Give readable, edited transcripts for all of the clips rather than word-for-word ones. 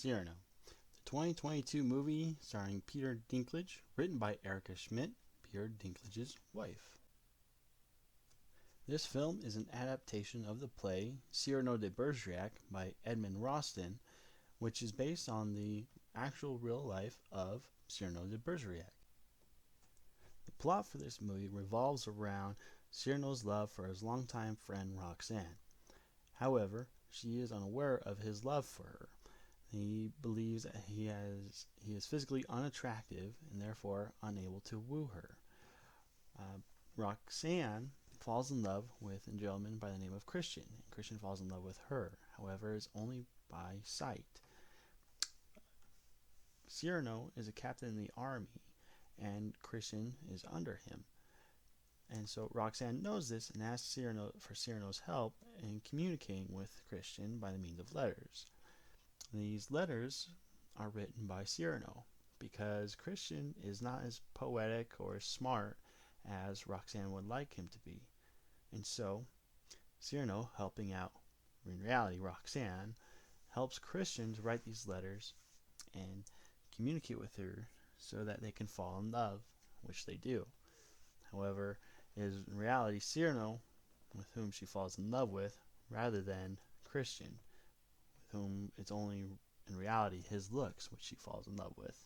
Cyrano, the 2022 movie starring Peter Dinklage, written by Erica Schmidt, Peter Dinklage's wife. This film is an adaptation of the play Cyrano de Bergerac by Edmond Rostand, which is based on the actual real life of Cyrano de Bergerac. The plot for this movie revolves around Cyrano's love for his longtime friend Roxanne. However, she is unaware of his love for her. He believes that he is physically unattractive and therefore unable to woo her. Roxanne falls in love with a gentleman by the name of Christian, and Christian falls in love with her. However, it's only by sight. Cyrano is a captain in the army, and Christian is under him. And so Roxanne knows this and asks Cyrano for Cyrano's help in communicating with Christian by the means of letters. These letters are written by Cyrano because Christian is not as poetic or smart as Roxanne would like him to be. And so Cyrano, helping out, in reality Roxanne, helps Christian to write these letters and communicate with her so that they can fall in love, which they do. However, it is in reality Cyrano with whom she falls in love with rather than Christian, with whom it's only in reality his looks which she falls in love with.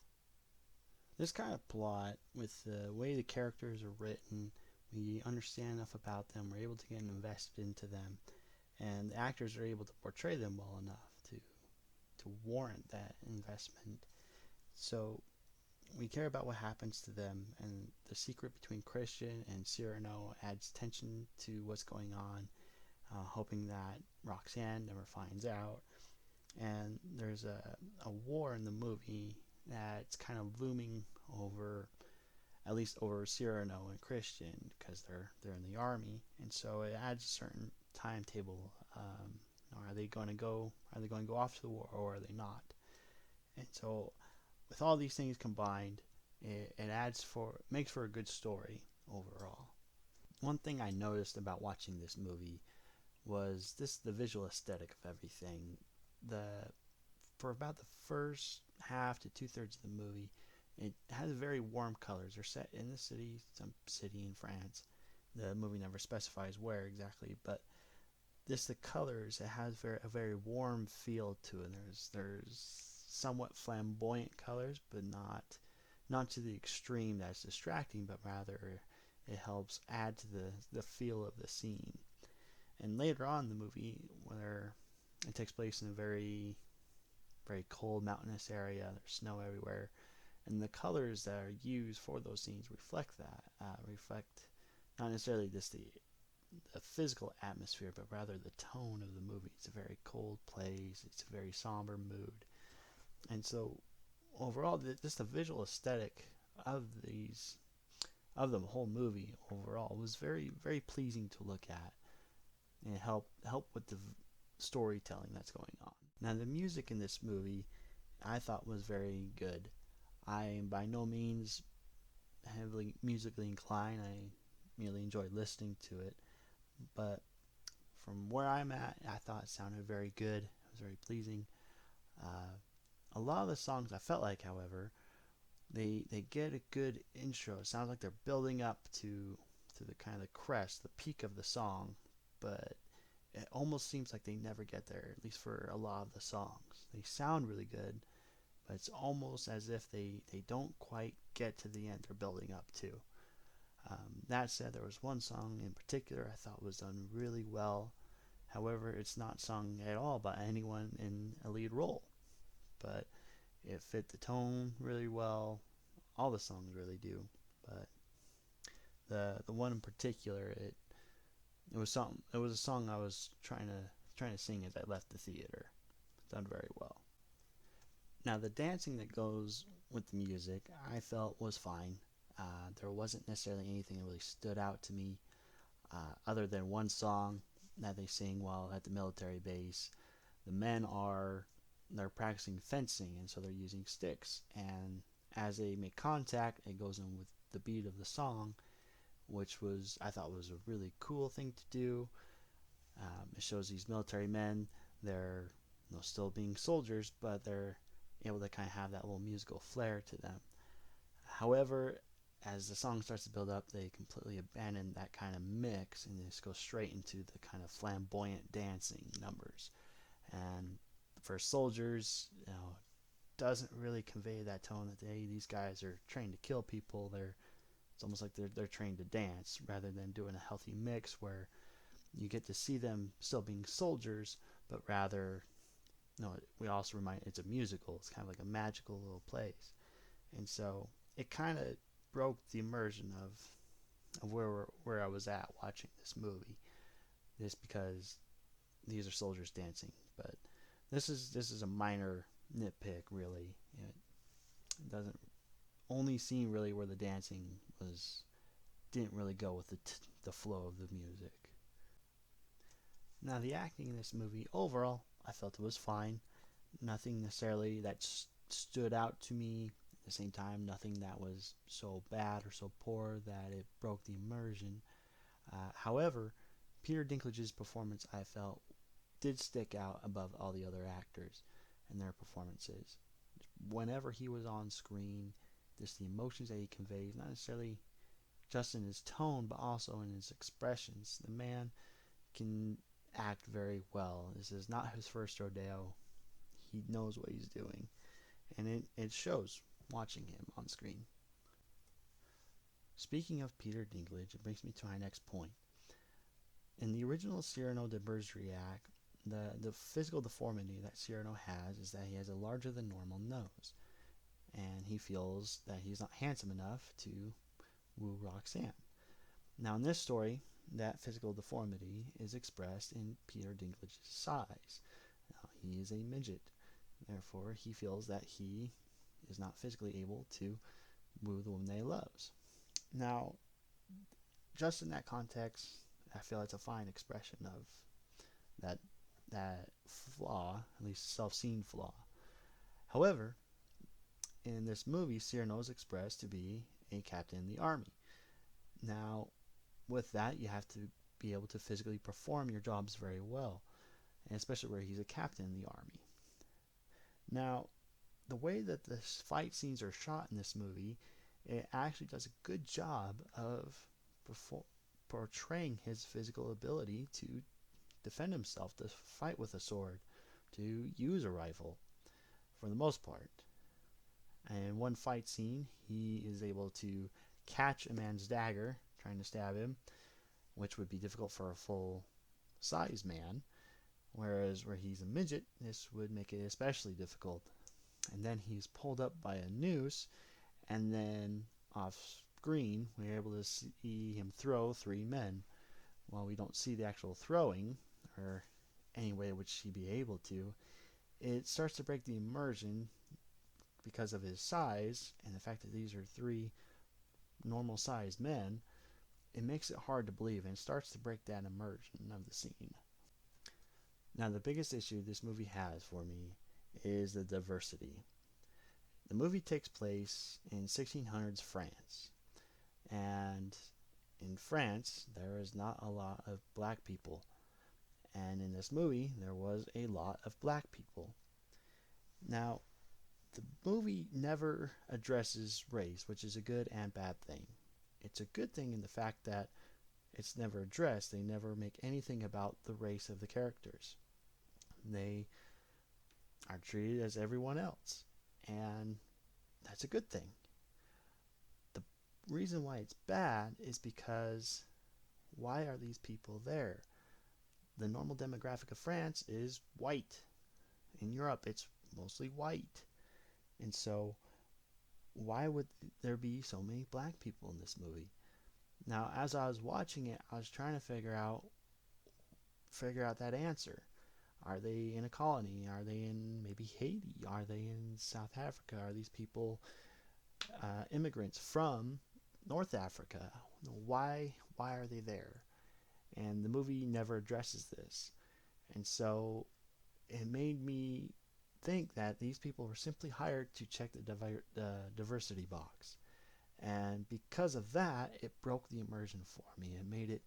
This kind of plot, with the way the characters are written, we understand enough about them, we're able to get invested into them, and the actors are able to portray them well enough to warrant that investment. So we care about what happens to them, and the secret between Christian and Cyrano adds tension to what's going on, hoping that Roxanne never finds out. And there's a war in the movie that's kind of looming over, at least over Cyrano and Christian, because they're in the army, and so it adds a certain timetable. Are they going to go off to the war, or are they not? And so with all these things combined, it makes for a good story overall. One thing I noticed about watching this movie was the visual aesthetic of everything. For about the first half to 2/3 of the movie, it has very warm colors. They're set in the city, some city in France. The movie never specifies where exactly, but the colors, it has a very warm feel to it. There's somewhat flamboyant colors, but not to the extreme that's distracting, but rather it helps add to the feel of the scene. And later on in the movie, where it takes place in a very, very cold mountainous area, there's snow everywhere, and the colors that are used for those scenes reflect that, reflect not necessarily just the physical atmosphere, but rather the tone of the movie. It's a very cold place, it's a very somber mood. And so overall, just the visual aesthetic of the whole movie overall was very, very pleasing to look at, and it helped with the storytelling that's going on. Now, the music in this movie I thought was very good. I am by no means heavily musically inclined. I merely enjoy listening to it, but from where I'm at, I thought it sounded very good. It was very pleasing. A lot of the songs I felt like, however, they get a good intro. It sounds like they're building up to the kind of the crest, the peak of the song, but it almost seems like they never get there, at least for a lot of the songs. They sound really good, but it's almost as if they don't quite get to the end they're building up to. That said, there was one song in particular I thought was done really well. However, it's not sung at all by anyone in a lead role, but it fit the tone really well. All the songs really do, but the one in particular, it was something. It was a song I was trying to sing as I left the theater. It done very well. Now, the dancing that goes with the music, I felt was fine. There wasn't necessarily anything that really stood out to me, other than one song that they sing while at the military base. The men they're practicing fencing, and so they're using sticks. And as they make contact, it goes in with the beat of the song, which I thought was a really cool thing to do. It shows these military men, they're still being soldiers, but they're able to kind of have that little musical flair to them. However, as the song starts to build up, they completely abandon that kind of mix and just go straight into the kind of flamboyant dancing numbers. And for soldiers, doesn't really convey that tone that these guys are trained to kill people. It's almost like they're trained to dance rather than doing a healthy mix where you get to see them still being soldiers, but rather, we also remind it's a musical. It's kind of like a magical little place, and so it kind of broke the immersion of where I was at watching this movie, just because these are soldiers dancing. But this is a minor nitpick, really. It doesn't only scene really where the dancing didn't really go with the flow of the music. Now, the acting in this movie overall, I felt it was fine. Nothing necessarily that stood out to me. At the same time, nothing that was so bad or so poor that it broke the immersion. However, Peter Dinklage's performance, I felt, did stick out above all the other actors and their performances. Whenever he was on screen, just the emotions that he conveys, not necessarily just in his tone, but also in his expressions. The man can act very well. This is not his first rodeo. He knows what he's doing, and it shows watching him on screen. Speaking of Peter Dinklage, it brings me to my next point. In the original Cyrano de Bergerac, the physical deformity that Cyrano has is that he has a larger than normal nose, and he feels that he's not handsome enough to woo Roxanne. Now, in this story, that physical deformity is expressed in Peter Dinklage's size. Now, he is a midget, therefore he feels that he is not physically able to woo the woman that he loves. Now, just in that context, I feel it's a fine expression of that flaw, at least self-seen flaw. However, in this movie, Cyrano is expressed to be a captain in the army. Now, with that, you have to be able to physically perform your jobs very well, and especially where he's a captain in the army. Now, the way that the fight scenes are shot in this movie, it actually does a good job of portraying his physical ability to defend himself, to fight with a sword, to use a rifle, for the most part. And in one fight scene, he is able to catch a man's dagger trying to stab him, which would be difficult for a full-size man, whereas where he's a midget, this would make it especially difficult. And then he's pulled up by a noose, and then off screen, we're able to see him throw 3 men. While we don't see the actual throwing, or any way in which he'd be able to, it starts to break the immersion because of his size and the fact that these are 3 normal-sized men. It makes it hard to believe, and it starts to break that immersion of the scene. Now, the biggest issue this movie has for me is the diversity. The movie takes place in 1600s France, and in France, there is not a lot of black people, and in this movie, there was a lot of black people. Now, the movie never addresses race, which is a good and bad thing. It's a good thing in the fact that it's never addressed. They never make anything about the race of the characters. They are treated as everyone else, and that's a good thing. The reason why it's bad is because why are these people there? The normal demographic of France is white. In Europe, it's mostly white. And so, why would there be so many black people in this movie? Now, as I was watching it, I was trying to figure out that answer. Are they in a colony? Are they in maybe Haiti? Are they in South Africa? Are these people immigrants from North Africa? Why are they there? And the movie never addresses this. And so it made me think that these people were simply hired to check the diversity box. And because of that, it broke the immersion for me. It made it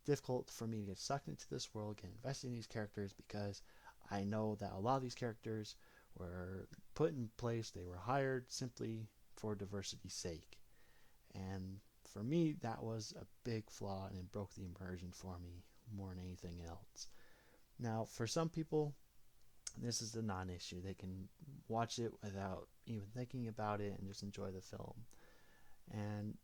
difficult for me to get sucked into this world, get invested in these characters, because I know that a lot of these characters were put in place. They were hired simply for diversity's sake. And for me, that was a big flaw, and it broke the immersion for me more than anything else. Now, for some people, this is a non-issue. They can watch it without even thinking about it and just enjoy the film. And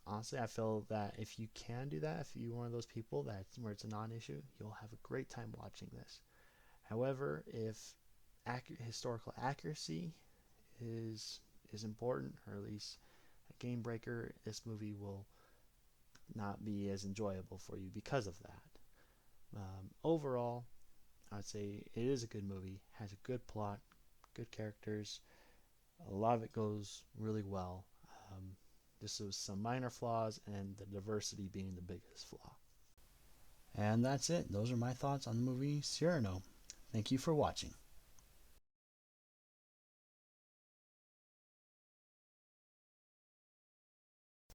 honestly, I feel that if you can do that, if you're one of those people that's where it's a non-issue, you'll have a great time watching this. However, if historical accuracy is important, or at least a game breaker, this movie will not be as enjoyable for you because of that. Overall, I would say it is a good movie, has a good plot, good characters. A lot of it goes really well. Just with some minor flaws, and the diversity being the biggest flaw. And that's it. Those are my thoughts on the movie Cyrano. Thank you for watching.